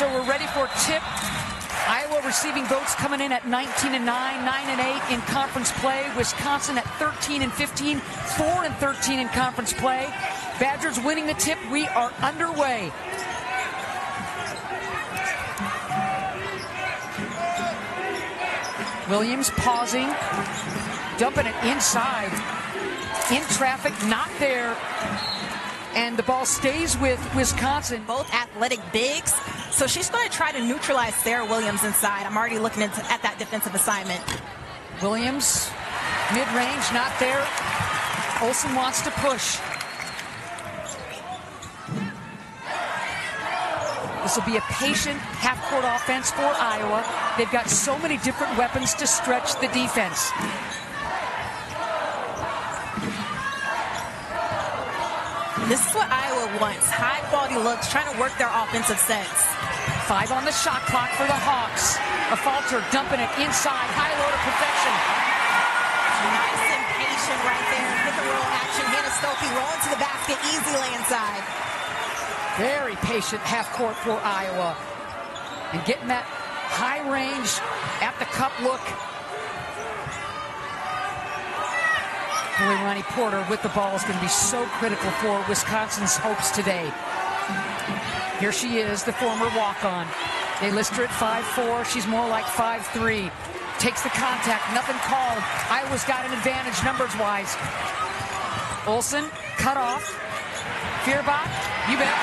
So we're ready for tip. Iowa receiving votes coming in at 19-9, 9-8 in conference play. Wisconsin at 13-15, 4-13 in conference play. Badgers winning the tip. We are underway. Williams pausing, dumping it inside. In traffic, not there. And the ball stays with Wisconsin. Both athletic bigs. So she's going to try to neutralize Serah Williams inside. I'm already looking at that defensive assignment. Williams, mid-range, not there. Olsen wants to push. This will be a patient half-court offense for Iowa. They've got so many different weapons to stretch the defense. This is what Iowa wants. High-quality looks, trying to work their offensive sets. 5 on the shot clock for the Hawks. Affolter dumping it inside. High low to perfection. Nice and patient right there. Pick and roll action. Hannah Stuelke rolling to the basket. Easy lay inside. Very patient half court for Iowa. And getting that high range at the cup look. Boy, Ronnie Porter with the ball is going to be so critical for Wisconsin's hopes today. Here she is, the former walk-on. They list her at 5'4". She's more like 5'3". Takes the contact, nothing called. Iowa's got an advantage numbers-wise. Olsen, cut off. Fierbach, you bet.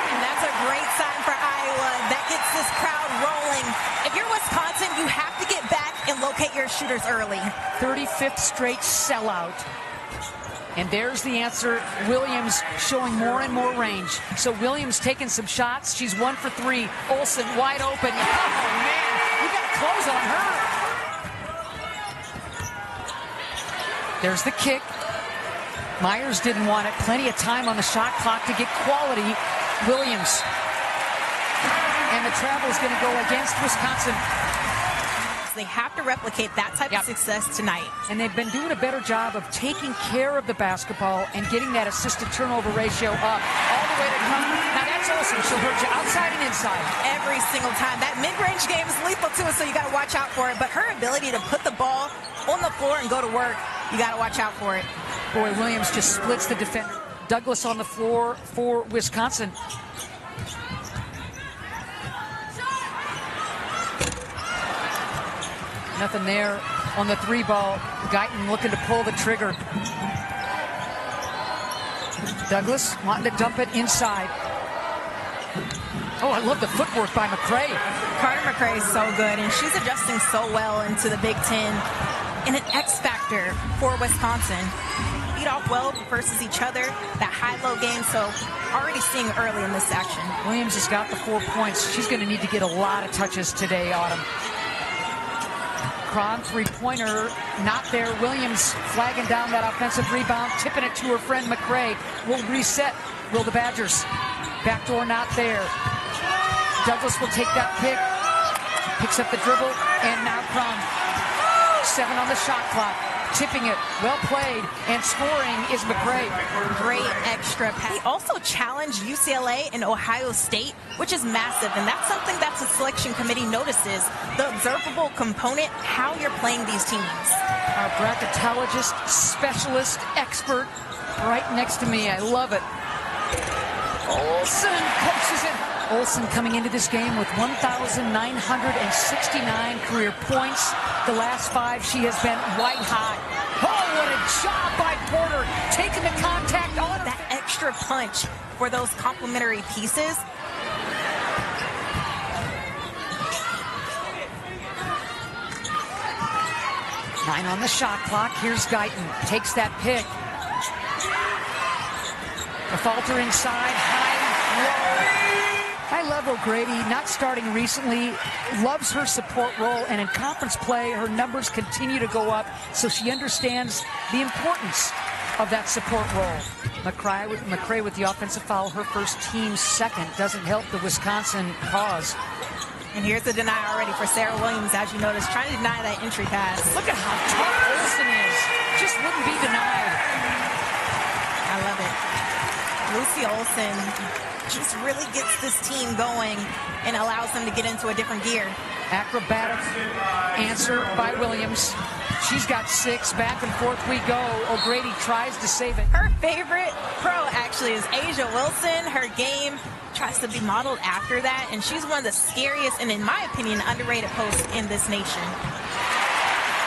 And that's a great sign for Iowa. That gets this crowd rolling. If you're Wisconsin, you have to get back and locate your shooters early. 35th straight sellout. And there's the answer. Williams showing more and more range. So Williams taking some shots. She's 1 for 3. Olsen wide open. Oh, man, you got to close on her. There's the kick. Myers didn't want it. Plenty of time on the shot clock to get quality. Williams. And the travel is going to go against Wisconsin. They have to replicate that type of success tonight. And they've been doing a better job of taking care of the basketball and getting that assisted turnover ratio up all the way to come. Now that's Olsen. She'll hurt you outside and inside. Every single time. That mid-range game is lethal too, so you got to watch out for it. But her ability to put the ball on the floor and go to work, you got to watch out for it. Boy, Williams just splits the defender. Douglas on the floor for Wisconsin. Nothing there on the 3-ball. Guyton looking to pull the trigger. Douglas wanting to dump it inside. Oh, I love the footwork by McCray. Carter McCray is so good, and she's adjusting so well into the Big Ten. And an X factor for Wisconsin. Feed off well versus each other. That high-low game, so already seeing early in this action. Williams has got the 4 points. She's going to need to get a lot of touches today, Autumn. Cron, three-pointer, not there. Williams flagging down that offensive rebound, tipping it to her friend McCray. Will reset. Will the Badgers? Backdoor not there. Douglas will take that pick. Picks up the dribble, and now Cron. 7 on the shot clock. Tipping it, well played, and scoring is McCray. Great extra pass. He also challenged UCLA and Ohio State, which is massive, and that's something that the selection committee notices. The observable component, how you're playing these teams. Our bracketologist, specialist, expert, right next to me. I love it. Olsen coaches it. Olsen coming into this game with 1,969 career points. The last 5, she has been white hot. Oh, what a job by Porter. Taking the contact on her. That extra punch for those complementary pieces. Nine on the shot clock. Here's Guyton. Takes that pick. Affolter inside. I love O'Grady, not starting recently, loves her support role, and in conference play, her numbers continue to go up, so she understands the importance of that support role. McCray with the offensive foul, her first, team second, doesn't help the Wisconsin cause. And here's the deny already for Serah Williams, as you notice, trying to deny that entry pass. Look at how tough Olsen is. Just wouldn't be denied. I love it. Lucy Olsen just really gets this team going and allows them to get into a different gear. Acrobatic answer by Williams. She's got 6. Back and forth we go. O'Grady tries to save it. Her favorite pro actually is Asia Wilson. Her game tries to be modeled after that, and she's one of the scariest and, in my opinion, underrated posts in this nation.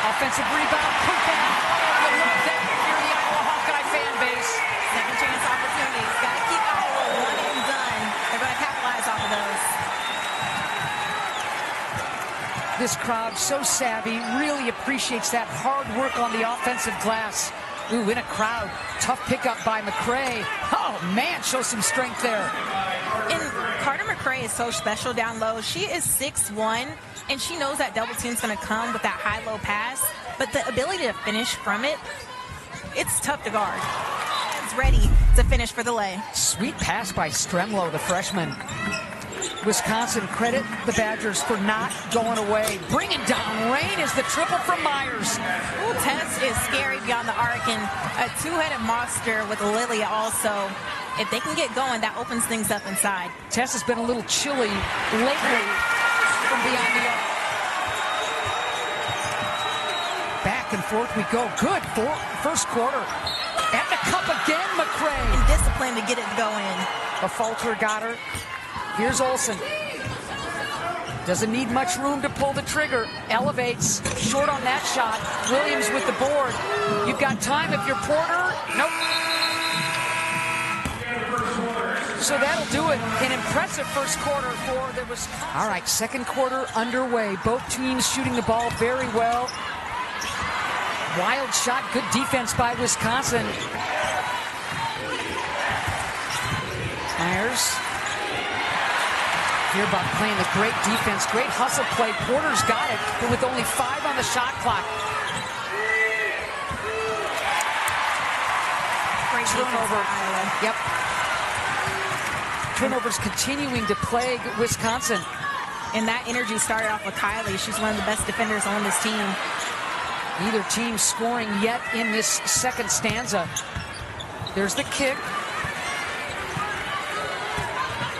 Offensive rebound. Put down. Oh, you love that if you're the Iowa Hawkeye fan base. Second chance opportunities. Got to keep Iowa one and done. They're going to capitalize off of those. This crowd, so savvy, really appreciates that hard work on the offensive glass. Ooh, in a crowd. Tough pickup by McCray. Oh, man, shows some strength there. And Carter McCray is so special down low. She is 6'1", and she knows that double team's going to come with that high-low pass. But the ability to finish from it, it's tough to guard. It's ready to finish for the lay. Sweet pass by Stremlow, the freshman. Wisconsin credit the Badgers for not going away. Bringing down rain is the triple from Myers. Ooh, Tess is scary beyond the arc, and a two-headed monster with Lilia also. If they can get going, that opens things up inside. Tess has been a little chilly lately from beyond the arc. Back and forth we go. Good for first quarter. At the cup again, McCray. And discipline to get it going. Affolter got her. Here's Olsen. Doesn't need much room to pull the trigger. Elevates. Short on that shot. Williams with the board. You've got time if you're Porter. Nope. So that'll do it. An impressive first quarter for the Wisconsin. All right, second quarter underway. Both teams shooting the ball very well. Wild shot. Good defense by Wisconsin. Myers. Here about playing the great defense, great hustle play. Porter's got it, but with only 5 on the shot clock. Great Turnover. defense. Yep. Turnovers continuing to plague Wisconsin. And that energy started off with Kylie. She's one of the best defenders on this team. Neither team scoring yet in this second stanza. There's the kick.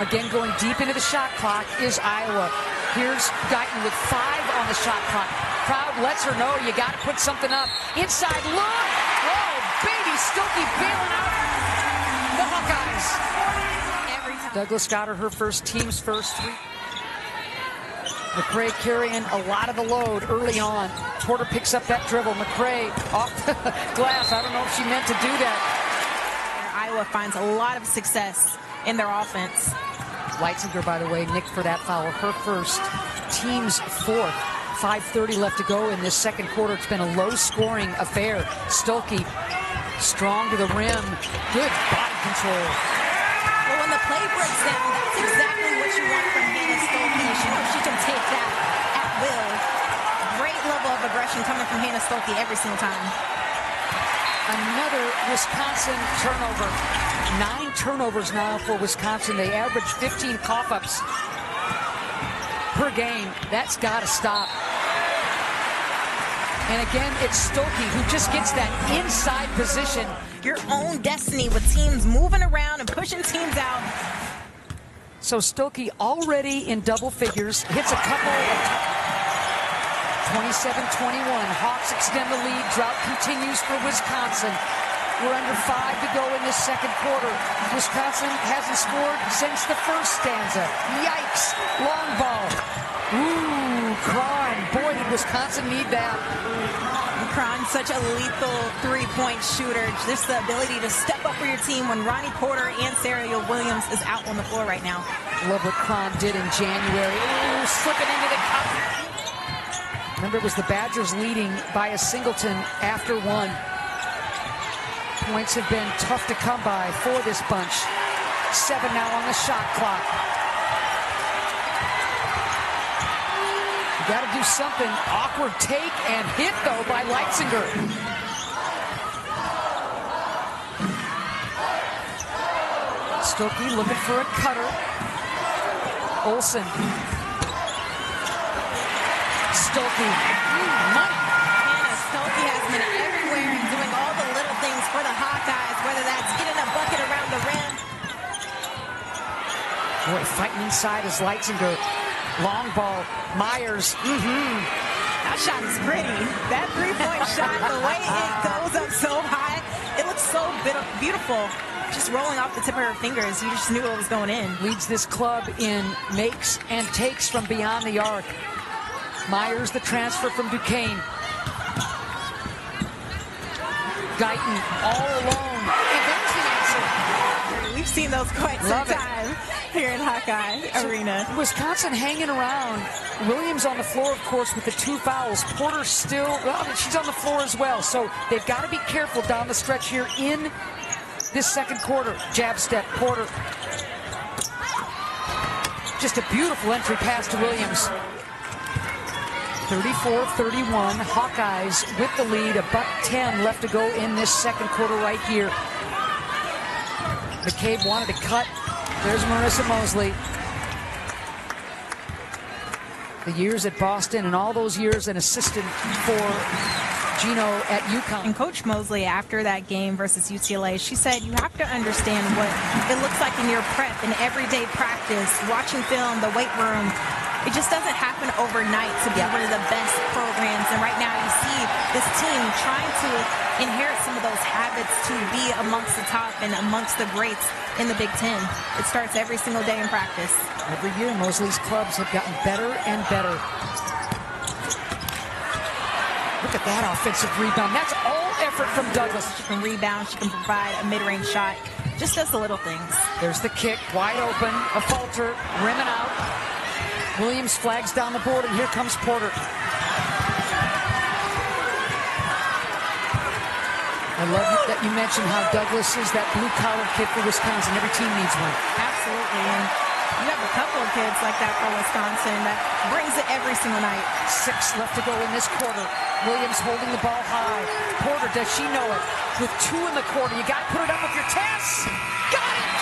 Again, going deep into the shot clock is Iowa. Here's Guyton with 5 on the shot clock. Crowd lets her know you got to put something up. Inside look. Oh, baby Stuelke bailing out the Hawkeyes. Every time. Douglas got her first, team's first 3. McCray carrying a lot of the load early on. Porter picks up that dribble. McCray off the glass. I don't know if she meant to do that. Iowa finds a lot of success in their offense. Leitzinger, by the way, nicked for that foul. Her first, team's 4th. 5:30 left to go in this second quarter. It's been a low-scoring affair. Stuelke strong to the rim. Good body control. Well, when the play breaks down, that's exactly what you want from Hannah Stuelke. She knows she can take that at will. Great level of aggression coming from Hannah Stuelke every single time. Another Wisconsin turnover. 9 turnovers now for Wisconsin. They average 15 cough-ups per game. That's got to stop. And again, it's Stuelke who just gets that inside position. Your own destiny with teams moving around and pushing teams out. So Stuelke already in double figures. Hits a couple. 27-21. Hawks extend the lead. Drought continues for Wisconsin. We're under 5 to go in this second quarter. Wisconsin hasn't scored since the first stanza. Yikes. Long ball. Ooh, Cron. Boy, did Wisconsin need that. Cron, such a lethal three-point shooter. Just the ability to step up for your team when Ronnie Porter and Serah Williams is out on the floor right now. Love what Cron did in January. Ooh, slipping into the cup. Remember, it was the Badgers leading by a singleton after 1. Points have been tough to come by for this bunch. 7 now on the shot clock. You got to do something. Awkward take and hit, though, by Leitzinger. Stuelke looking for a cutter. Olsen. Stuelke. Money. Hannah Stuelke has been everywhere and doing all the little things for the Hawkeyes, whether that's getting a bucket around the rim Boy, fighting inside is Leitzinger. Long ball. Myers. That shot is pretty. That three-point shot, the way it goes up so high, it looks so beautiful. Just rolling off the tip of her fingers. You just knew it was going in. Leads this club in makes and takes from beyond the arc. Myers, the transfer from Duquesne. Guyton all alone. And there's the answer. We've seen those quite some time here in Hawkeye Arena. Wisconsin hanging around. Williams on the floor, of course, with the 2 fouls. Porter still, well, she's on the floor as well. So they've got to be careful down the stretch here in this second quarter. Jab step, Porter. Just a beautiful entry pass to Williams. 34-31, Hawkeyes with the lead, about 10 left to go in this second quarter right here. McCabe wanted to cut. There's Marissa Mosley. The years at Boston and all those years an assistant for Gino at UConn. And Coach Mosley, after that game versus UCLA, she said you have to understand what it looks like in your prep and everyday practice, watching film, the weight room. It just doesn't happen overnight to be one of the best programs. And right now you see this team trying to inherit some of those habits to be amongst the top and amongst the greats in the Big Ten. It starts every single day in practice. Every year, Mosley's clubs have gotten better and better. Look at that offensive rebound. That's all effort from Douglas. She can rebound. She can provide a mid-range shot. Just does the little things. There's the kick, wide open. Affolter rimming out. Williams flags down the board, and here comes Porter. I love that you mentioned how Douglas is that blue-collar kid for Wisconsin. Every team needs one. Absolutely, and you have a couple of kids like that for Wisconsin that brings it every single night. 6 left to go in this quarter. Williams holding the ball high. Porter, does she know it? With 2 in the quarter, you got to put it up with your Tess. Got it!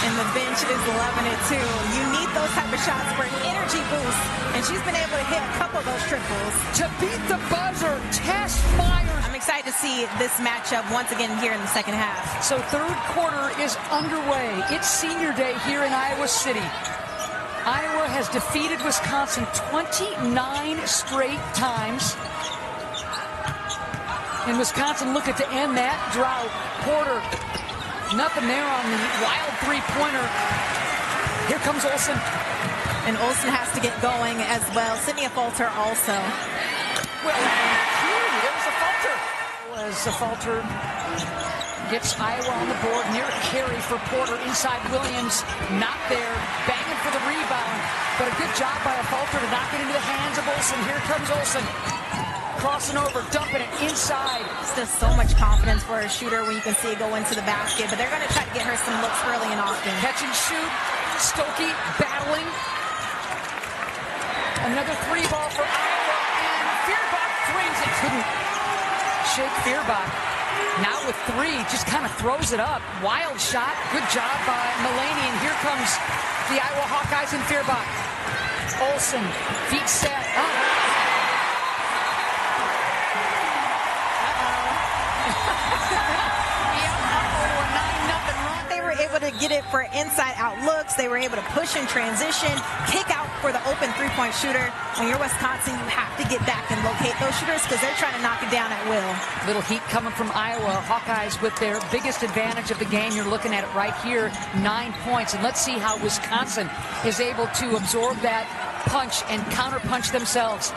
And the bench is loving it too. You need those type of shots for an energy boost. And she's been able to hit a couple of those triples. To beat the buzzer, Tess Myers. I'm excited to see this matchup once again here in the second half. So third quarter is underway. It's senior day here in Iowa City. Iowa has defeated Wisconsin 29 straight times. And Wisconsin looking to end that drought. Porter. Nothing there on the wild three-pointer. Here comes Olsen. And Olsen has to get going as well. Sydney Affolter also. Well, there's Affolter. As Affolter gets Iowa on the board. Near a carry for Porter inside Williams. Not there. Banging for the rebound. But a good job by Affolter to knock it into the hands of Olsen. Here comes Olsen. Crossing over, dumping it inside. It's just so much confidence for a shooter when you can see it go into the basket, but they're going to try to get her some looks early and often. Catch and shoot. Stuelke battling. Another 3 ball for Iowa, and Fehrbach brings it. Couldn't shake Fehrbach. Now with 3, just kind of throws it up. Wild shot. Good job by Mulaney, and here comes the Iowa Hawkeyes and Fehrbach. Olsen, feet set. Able to get it for inside out looks. They were able to push in transition, kick out for the open three-point shooter. When you're Wisconsin, you have to get back and locate those shooters because they're trying to knock it down at will. Little heat coming from Iowa. Hawkeyes with their biggest advantage of the game. You're looking at it right here, 9 points. And let's see how Wisconsin is able to absorb that punch and counter-punch themselves.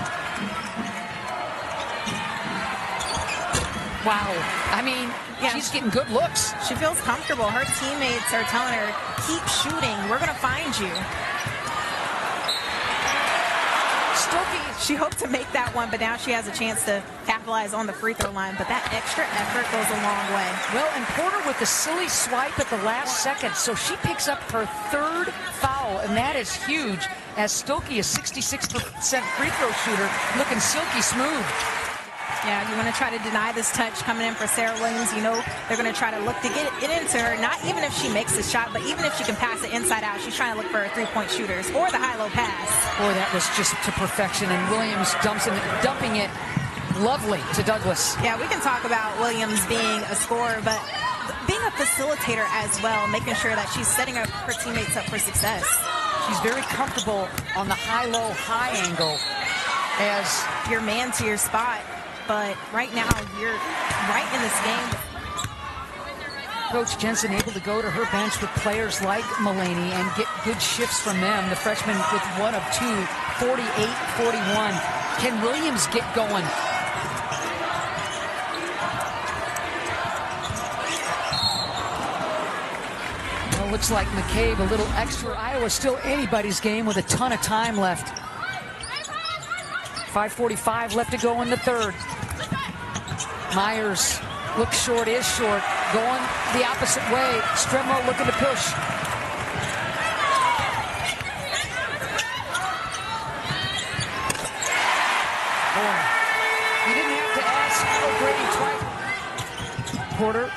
Wow. I mean, she's getting good looks. She feels comfortable. Her teammates are telling her, keep shooting. We're going to find you. Stuelke, she hoped to make that one, but now she has a chance to capitalize on the free throw line. But that extra effort goes a long way. Well, and Porter with the silly swipe at the last second. So she picks up her 3rd foul, and that is huge, as Stuelke, a 66% free throw shooter, looking silky smooth. Yeah, you want to try to deny this touch coming in for Serah Williams. You know they're going to try to look to get it into her, not even if she makes the shot, but even if she can pass it inside out. She's trying to look for her three-point shooters or the high-low pass. Boy, that was just to perfection, and Williams dumping it lovely to Douglas. Yeah, we can talk about Williams being a scorer, but being being a facilitator as well, making sure that she's setting her teammates up for success. She's very comfortable on the high-low, high angle as your man to your spot. But right now, you're right in this game. Coach Jensen able to go to her bench with players like Mulaney and get good shifts from them. The freshman with 1 of 2, 48-41. Can Williams get going? Well, looks like McCabe a little extra. Iowa still anybody's game with a ton of time left. 5:45 left to go in the third. Myers looks short, is short. Going the opposite way. Stremlo looking to push. Boy, you didn't have to ask O'Grady twice. Porter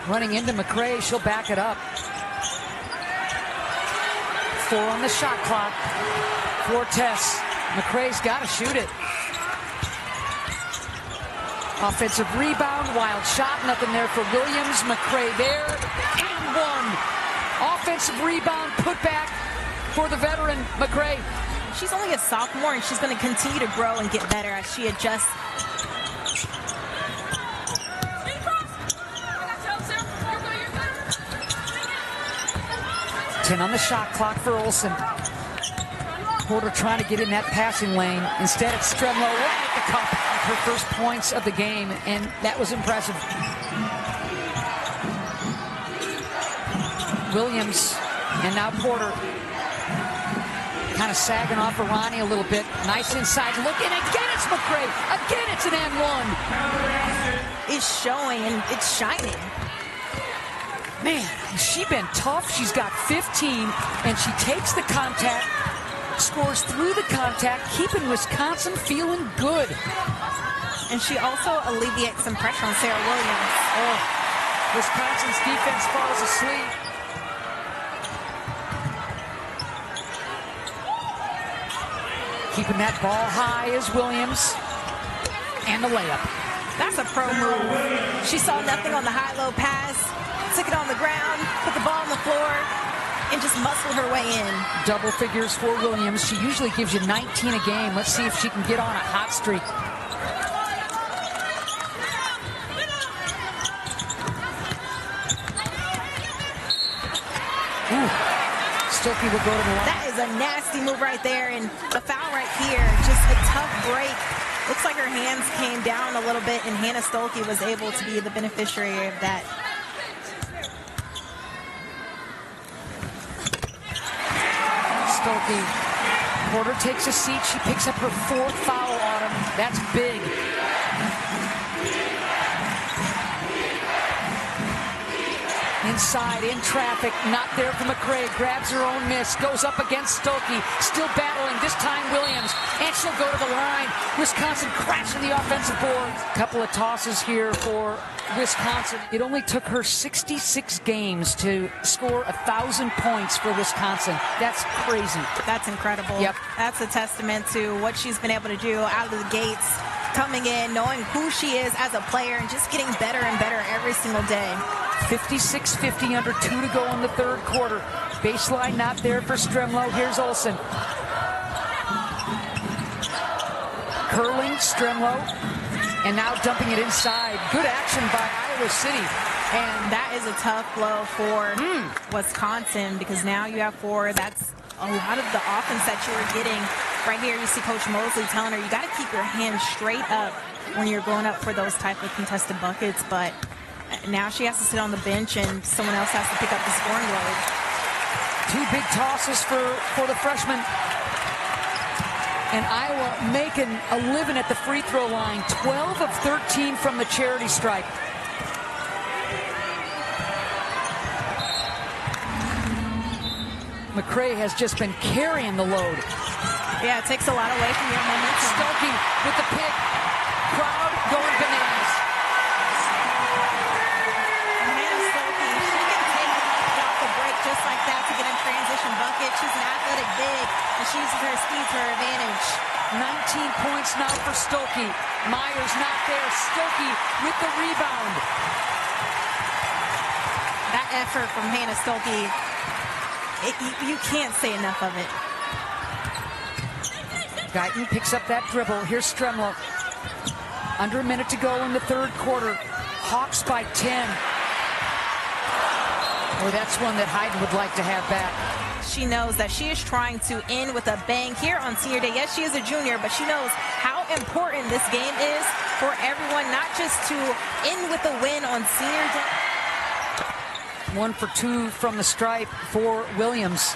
running into McCray. She'll back it up. 4 on the shot clock for Tess. McCray's got to shoot it. Offensive rebound, wild shot, nothing there for Williams. McCray there, and 1. Offensive rebound, put back for the veteran, McCray. She's only a sophomore, and she's going to continue to grow and get better as she adjusts. Ten on the shot clock for Olsen. Porter trying to get in that passing lane. Instead, it's Stremlo right at the cup. Her first points of the game, and that was impressive. Williams, and now Porter. Kind of sagging off of Ronnie a little bit. Nice inside look, and again it's McCray. Again it's an and 1. It's showing, and it's shining. Man, she's been tough. She's got 15, and she takes the contact, scores through the contact, keeping Wisconsin feeling good. And she also alleviates some pressure on Serah Williams. Oh, Wisconsin's defense falls asleep. Keeping that ball high is Williams. And the layup. That's a pro move. She saw nothing on the high-low pass, took it on the ground, put the ball on the floor, and just muscled her way in. Double figures for Williams. She usually gives you 19 a game. Let's see if she can get on a hot streak. Ooh. Stuelke will go to the line. That is a nasty move right there, and the foul right here, just a tough break. Looks like her hands came down a little bit, and Hannah Stuelke was able to be the beneficiary of that. Stuelke. Porter takes a seat. She picks up her 4th foul on him. That's big. Inside, in traffic, not there for McCray. Grabs her own miss, goes up against Stuelke. Still battling, this time Williams. And she'll go to the line. Wisconsin crashing the offensive board. Couple of tosses here for Wisconsin. It only took her 66 games to score 1,000 points for Wisconsin. That's crazy. That's incredible. Yep. That's a testament to what she's been able to do out of the gates, coming in, knowing who she is as a player, and just getting better and better every single day. 56-50, under 2 to go in the third quarter. Baseline not there for Stremlo. Here's Olsen. Curling, Stremlo. And now dumping it inside. Good action by Iowa City. And that is a tough blow for Wisconsin, because now you have 4. That's a lot of the offense that you were getting. Right here, you see Coach Mosley telling her, you got to keep your hands straight up when you're going up for those type of contested buckets. But now she has to sit on the bench, and someone else has to pick up the scoring load. 2 big tosses for the freshman. And Iowa making a living at the free throw line. 12 of 13 from the charity stripe. McCray has just been carrying the load. Yeah, it takes a lot away from your momentum. Stuelke with the pick. Crowd going bananas. Hannah Stuelke, she can take off the break just like that to get a transition bucket. She's an athletic big, and she uses her speed to her advantage. 19 points now for Stuelke. Myers not there. Stuelke with the rebound. effort from Hannah Stuelke, you can't say enough of it. Guyton picks up that dribble. Here's Stremlo. Under a minute to go in the third quarter. Hawks by 10. Well, that's one that Hayden would like to have back. She knows that she is trying to end with a bang here on senior day. Yes, she is a junior, but she knows how important this game is for everyone, not just to end with a win on senior day. 1 for 2 from the stripe for Williams.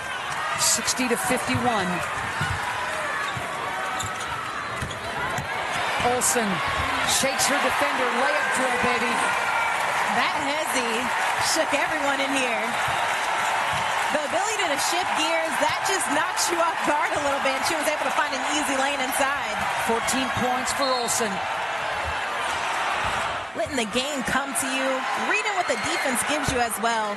60-51. Olsen shakes her defender. Layup drill, baby. That hezzy shook everyone in here. The ability to shift gears, that just knocks you off guard a little bit. She was able to find an easy lane inside. 14 points for Olsen. Letting the game come to you, reading what the defense gives you as well.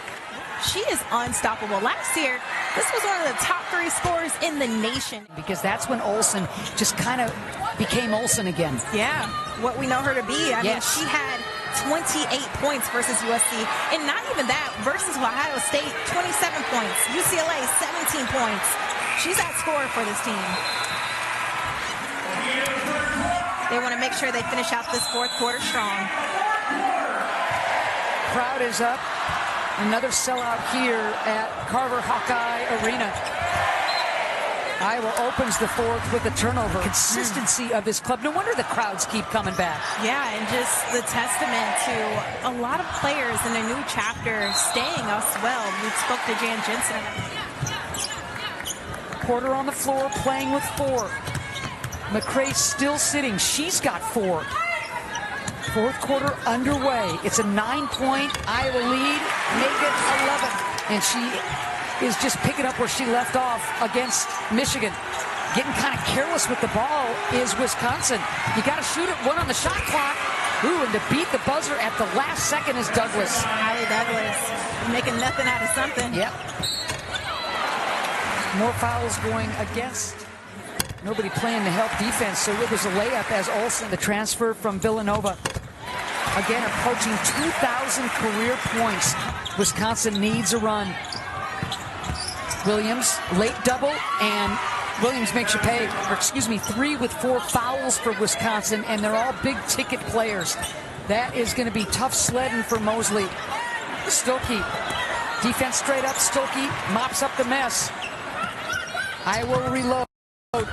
She is unstoppable. Last year, this was one of the top 3 scorers in the nation. Because that's when Olsen just kind of became Olsen again. Yeah, what we know her to be. I mean, Yes. she had 28 points versus USC. And not even that, versus Ohio State, 27 points. UCLA, 17 points. She's that scorer for this team. They want to make sure they finish out this fourth quarter strong. Crowd is up. Another sellout here at Carver Hawkeye Arena. Iowa opens the fourth with a turnover. Consistency of this club. No wonder the crowds keep coming back. Yeah, and just the testament to a lot of players in a new chapter staying us well. We spoke to Jan Jensen. Porter on the floor playing with 4. McCray still sitting. She's got 4. Fourth quarter underway. It's a 9-point Iowa lead. Make it 11. And she is just picking up where she left off against Michigan. Getting kind of careless with the ball is Wisconsin. You got to shoot it. 1 on the shot clock. Ooh, and to beat the buzzer at the last second is Douglas. Hallie Douglas making nothing out of something. Yep. More fouls going against. Nobody playing to help defense, so it was a layup as Olsen, the transfer from Villanova. Again, approaching 2,000 career points. Wisconsin needs a run. Williams, late double, and Williams makes you pay. Or excuse me, 3 with 4 fouls for Wisconsin, and they're all big-ticket players. That is going to be tough sledding for Mosley. Stuelke, defense straight up. Stuelke mops up the mess. Iowa will reload.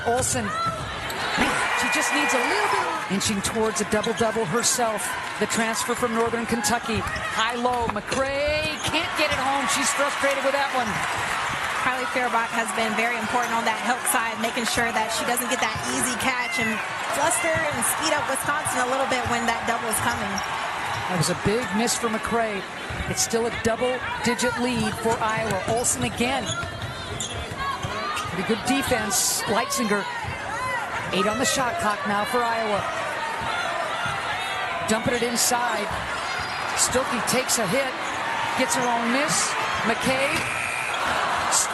Olsen, she just needs a little bit. Inching towards a double-double herself. The transfer from Northern Kentucky. High-low, McCray can't get it home. She's frustrated with that one. Kylie Fairbach has been very important on that help side, making sure that she doesn't get that easy catch and fluster and speed up Wisconsin a little bit when that double is coming. That was a big miss for McCray. It's still a double-digit lead for Iowa. Olsen again. Pretty good defense. Leitzinger, 8 on the shot clock now for Iowa. Dumping it inside. Stuelke takes a hit. Gets her own miss. McKay.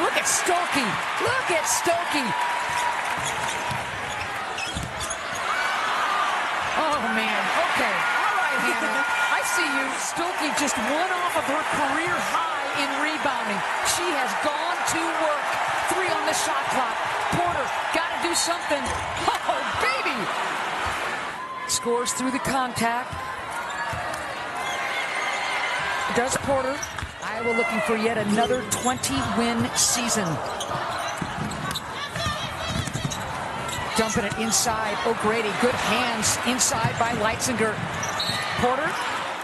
Look at Stuelke. Look at Stuelke. Oh, man. Okay. All right, Hannah. I see you. Stuelke just 1 off of her career high in rebounding. She has gone to work. 3 on the shot clock. Porter, got to do something. Oh, baby. Scores through the contact. Does Porter. Iowa looking for yet another 20-win season. Dumping it inside. O'Grady, good hands inside by Leitzinger. Porter.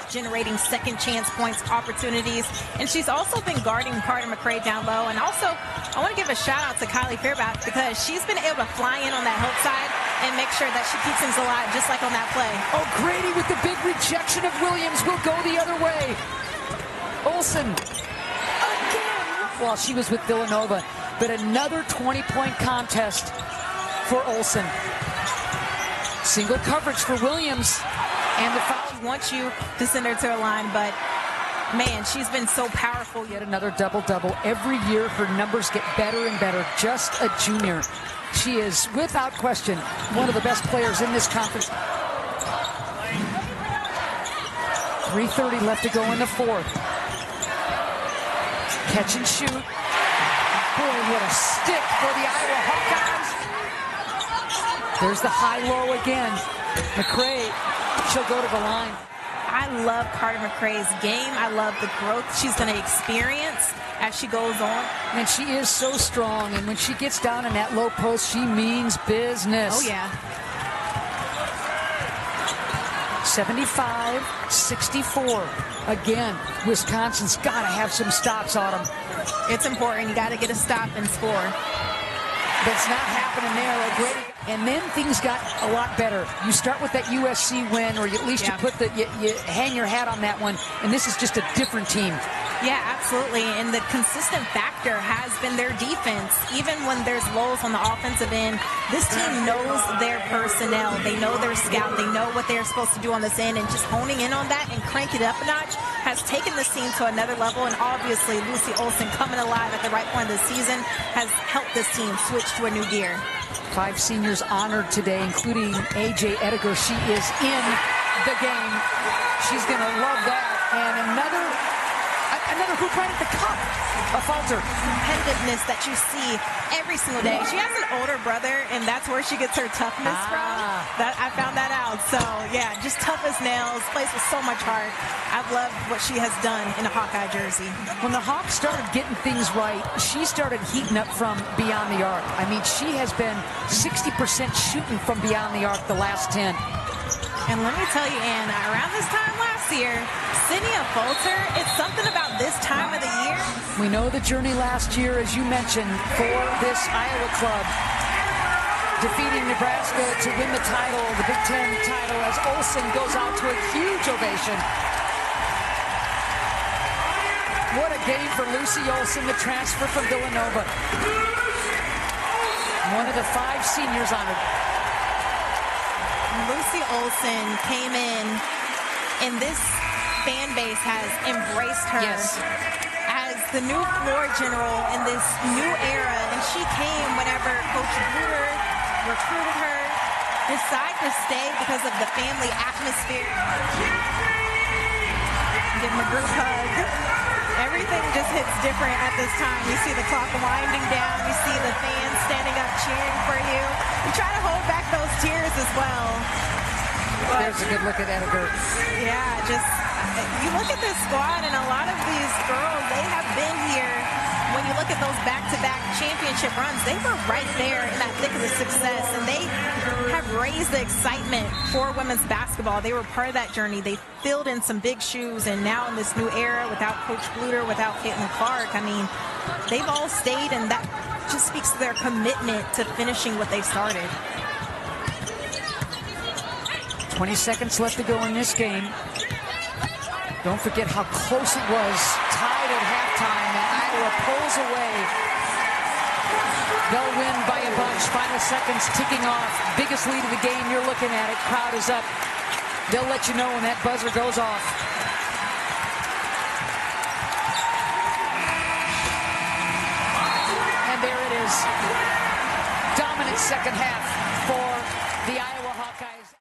Generating second chance points opportunities, and she's also been guarding Carter McCray down low. And also, I want to give a shout out to Kylie Fairbach because she's been able to fly in on that help side and make sure that she keeps things alive, just like on that play. O'Grady with the big rejection of Williams will go the other way. Olsen again while she was with Villanova, but another 20-point contest for Olsen. Single coverage for Williams. And the foul. She wants you to send her to her line, but man, she's been so powerful. Yet another double-double. Every year her numbers get better and better. Just a junior. She is, without question, one of the best players in this conference. 3:30 left to go in the fourth. Catch and shoot. Boy, what a stick for the Iowa Hawkeyes. There's the high-low again. McCray, she'll go to the line. I love Carter McCray's game. I love the growth she's going to experience as she goes on. And she is so strong, and when she gets down in that low post, she means business. Oh, yeah. 75-64. Again, Wisconsin's got to have some stops on them. It's important. You got to get a stop and score. That's not happening there. And then things got a lot better. You start with that USC win, or at least you put you hang your hat on that one. And this is just a different team. Yeah, absolutely. And the consistent factor has been their defense. Even when there's lulls on the offensive end, this team knows their personnel. They know their scout. They know what they're supposed to do on this end. And just honing in on that and cranking it up a notch has taken this team to another level. And obviously, Lucy Olsen coming alive at the right point of the season has helped this team switch to a new gear. 5 seniors honored today, including A.J. Ediger. She is in the game. She's going to love that. And another hoop right at the cup. Affolter. Competitiveness that you see every single day. She has an older brother, and that's where she gets her toughness from. I found that out. So, yeah, just tough as nails. Plays with so much heart. I've loved what she has done in a Hawkeye jersey. When the Hawks started getting things right, she started heating up from beyond the arc. I mean, she has been 60% shooting from beyond the arc the last 10. And let me tell you, Ann, around this time last year, Sydney Affolter, it's something about this time of the year. We know the journey last year, as you mentioned, for this Iowa club. Defeating Nebraska to win the title, the Big Ten title, as Olsen goes out to a huge ovation. What a game for Lucy Olsen, the transfer from Villanova. One of the 5 seniors honored. Lucy Olsen came in, and this fan base has embraced her as the new floor general in this new era. And she came whenever Coach Bluter recruited her, decided to stay because of the family atmosphere. Give them a group hug. Everything just hits different at this time. You see the clock winding down. You see the fans standing up cheering for you. You try to hold back those tears as well. There's a good look at Ediger. Yeah, just you look at this squad, and a lot of these girls, they have been here. When you look at those back-to-back championship runs, they were right there in that thick of the success, and they have raised the excitement for women's basketball. They were part of that journey. They filled in some big shoes, and now in this new era, without Coach Bluter, without Caitlin Clark, I mean, they've all stayed, and that just speaks to their commitment to finishing what they started. 20 seconds left to go in this game. Don't forget how close it was. Tied at halftime, and Iowa pulls away. They'll win by a bunch. Final seconds ticking off. Biggest lead of the game. You're looking at it. Crowd is up. They'll let you know when that buzzer goes off. And there it is. Dominant second half for the Iowa Hawkeyes.